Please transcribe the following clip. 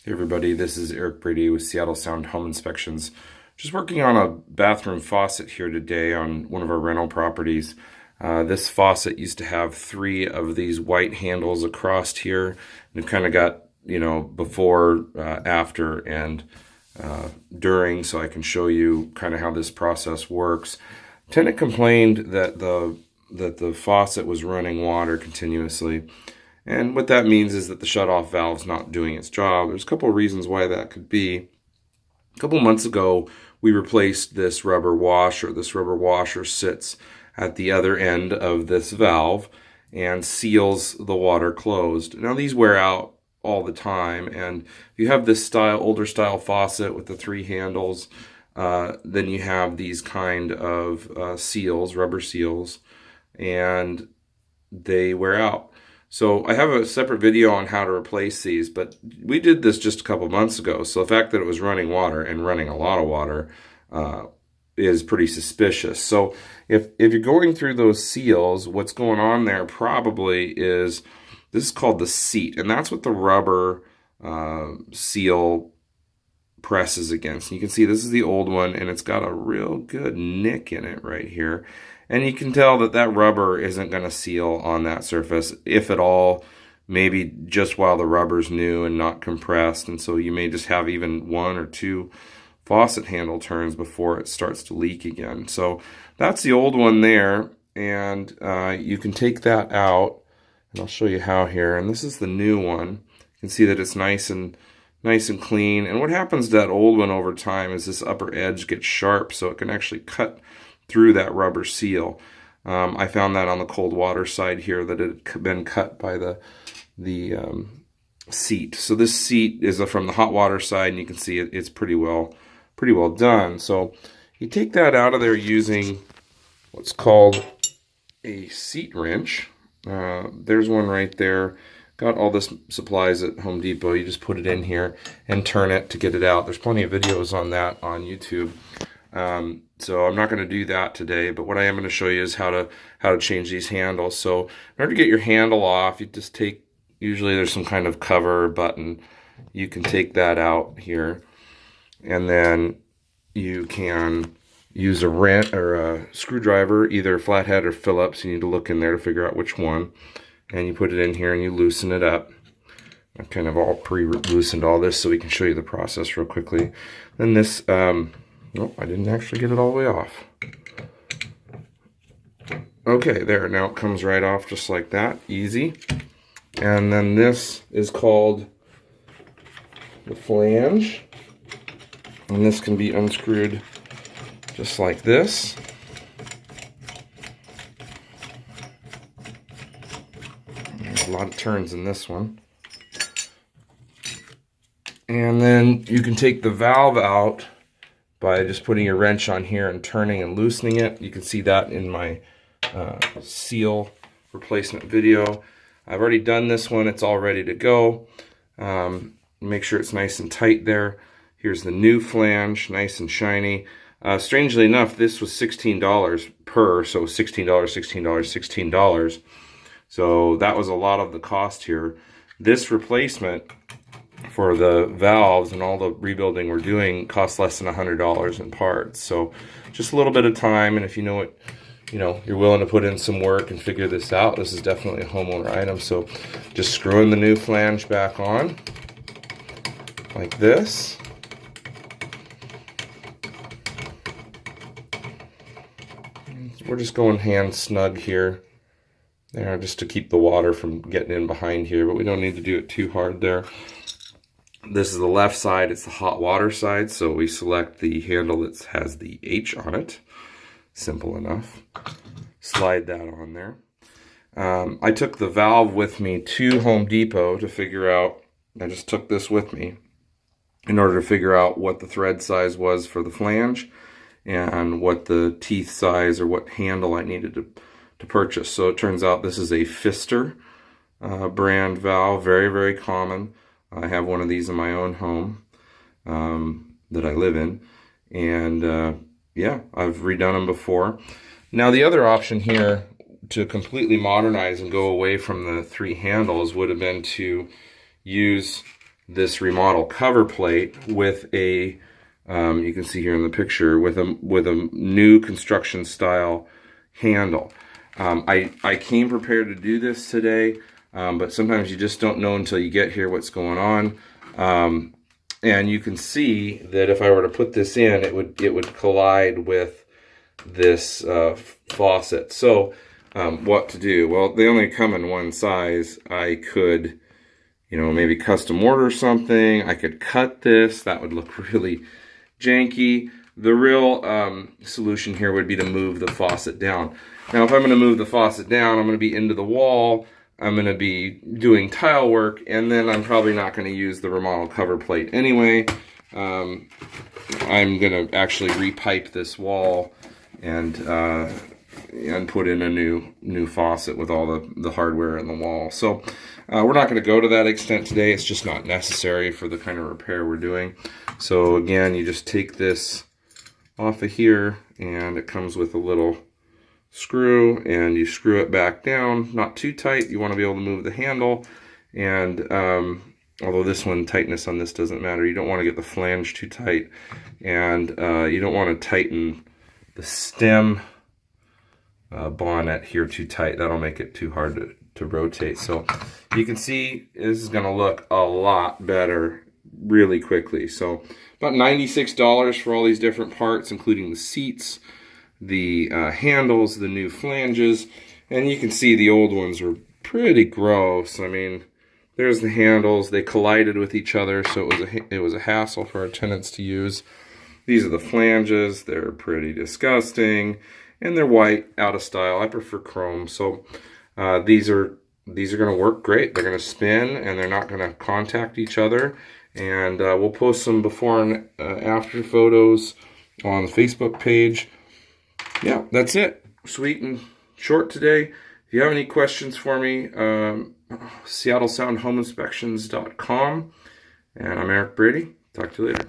Hey everybody, this is Eric Brady with Seattle Sound Home Inspections. Just working on a bathroom faucet here today on one of our rental properties. This faucet used to have 3 of these white handles across here. We've kind of got, before, after, and during, so I can show you kind of how this process works. Tenant complained that the faucet was running water continuously. And what that means is that the shutoff valve's not doing its job. There's a couple of reasons why that could be. A couple months ago, we replaced this rubber washer. This rubber washer sits at the other end of this valve and seals the water closed. Now these wear out all the time, and if you have this older style faucet with the 3 handles, then you have these kind of seals, rubber seals, and they wear out. So I have a separate video on how to replace these, but we did this just a couple months ago. So the fact that it was running water and running a lot of water is pretty suspicious. So if you're going through those seals, what's going on there probably is, this is called the seat, and that's what the rubber seal presses against. And you can see this is the old one, and it's got a real good nick in it right here. And you can tell that that rubber isn't going to seal on that surface, if at all, maybe just while the rubber's new and not compressed. And so you may just have even 1 or 2 faucet handle turns before it starts to leak again. So that's the old one there, and you can take that out, and I'll show you how here. And this is the new one. You can see that it's nice and clean. And what happens to that old one over time is this upper edge gets sharp, so it can actually cut through that rubber seal. I found that on the cold water side here, that it had been cut by the seat. So this seat is from the hot water side, and you can see it's pretty well done. So you take that out of there using what's called a seat wrench. There's one right there. Got all this supplies at Home Depot. You just put it in here and turn it to get it out. There's plenty of videos on that on YouTube. So I'm not going to do that today, but what I am going to show you is how to change these handles. So in order to get your handle off, you just take, usually there's some kind of cover button. You can take that out here, and then you can use a wrench or a screwdriver, either flathead or Phillips. You need to look in there to figure out which one, and you put it in here and you loosen it up. I've kind of all pre-loosened all this so we can show you the process real quickly. Then this, oh, I didn't actually get it all the way off. Okay, there, now it comes right off just like that, easy. And then this is called the flange. And this can be unscrewed just like this. There's a lot of turns in this one. And then you can take the valve out by just putting your wrench on here and turning and loosening it. You can see that in my seal replacement video. I've already done this one. It's all ready to go. Make sure it's nice and tight there. Here's the new flange, nice and shiny. Strangely enough, this was $16 per, so $16, $16, $16. So that was a lot of the cost here. This replacement for the valves and all the rebuilding we're doing costs less than $100 in parts. So just a little bit of time, and if you know what, you're willing to put in some work and figure this out, this is definitely a homeowner item. So just screwing the new flange back on like this. We're just going hand snug here, there, just to keep the water from getting in behind here, but we don't need to do it too hard there. This is the left side, it's the hot water side, so we select the handle that has the H on it. Simple enough. Slide that on there. I took the valve with me to Home Depot to figure out, I just took this with me in order to figure out what the thread size was for the flange and what the teeth size or what handle I needed to purchase. So it turns out this is a Pfister brand valve, very, very common. I have one of these in my own home that I live in, and yeah, I've redone them before. Now the other option here to completely modernize and go away from the 3 handles would have been to use this remodel cover plate with a, you can see here in the picture, with a new construction style handle. I came prepared to do this today, but sometimes you just don't know until you get here what's going on. And you can see that if I were to put this in, it would collide with this faucet. So what to do? Well, they only come in one size. I could, maybe custom order something. I could cut this. That would look really janky. The real solution here would be to move the faucet down. Now, if I'm going to move the faucet down, I'm going to be into the wall. I'm going to be doing tile work, and then I'm probably not going to use the remodel cover plate anyway. I'm going to actually repipe this wall and put in a new faucet with all the hardware in the wall. So we're not going to go to that extent today. It's just not necessary for the kind of repair we're doing. So again, you just take this off of here, and it comes with a little screw, and you screw it back down, not too tight. You want to be able to move the handle, and although this one, tightness on this doesn't matter, you don't want to get the flange too tight, and you don't want to tighten the stem bonnet here too tight. That'll make it too hard to rotate. So you can see this is going to look a lot better really quickly. So about $96 for all these different parts, including the seats, the handles, the new flanges, and you can see the old ones were pretty gross. I mean, there's the handles. They collided with each other, so it was a hassle for our tenants to use. These are the flanges. They're pretty disgusting, and they're white, out of style. I prefer chrome. So these are going to work great. They're going to spin, and they're not going to contact each other. And we'll post some before and after photos on the Facebook page. Yeah, that's it. Sweet and short today. If you have any questions for me, SeattleSoundHomeInspections.com. And I'm Eric Brady. Talk to you later.